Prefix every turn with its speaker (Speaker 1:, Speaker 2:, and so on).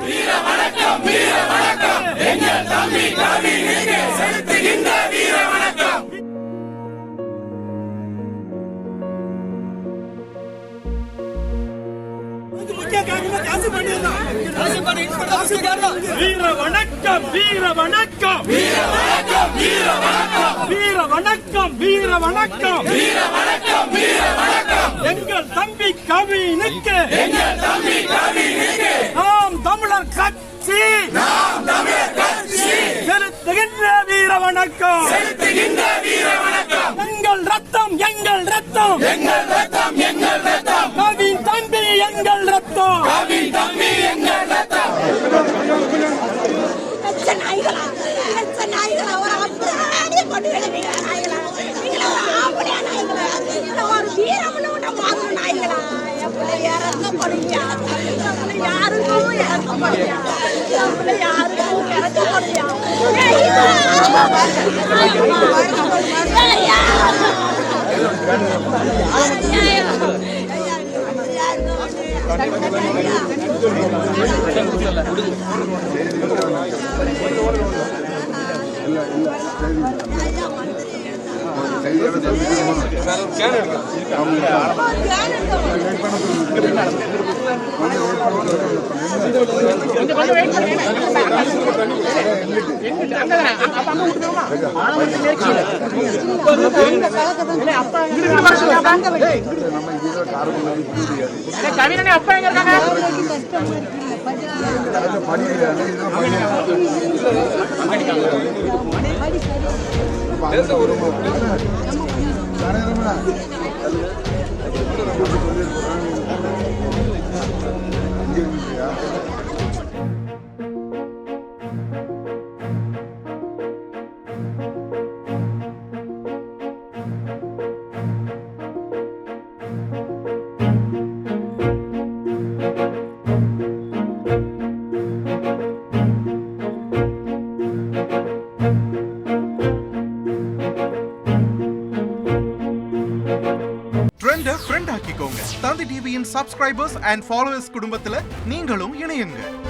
Speaker 1: வீர வணக்கம் வீர வணக்கம் வீர வணக்கம் வீர வணக்கம் வீர வணக்கம் வீர வணக்கம் வீர வணக்கம் எங்கள் தம்பி கவினுக்கு நாம் தமிழர் கட்சி செலுத்துகின்ற வீர வணக்கம் எங்கள் ரத்தம் எங்கள் ரத்தம் கவின் தம்பி எங்கள் ரத்தம்
Speaker 2: கவினே அப்பா எங்க இருக்காங்க
Speaker 3: ஃப்ரெண்ட் ஆக்கிக்கோங்க. தந்தி டிவியின் சப்ஸ்கிரைபர்ஸ் அண்ட் ஃபாலோவர்ஸ் குடும்பத்துல நீங்களும் இணையுங்க.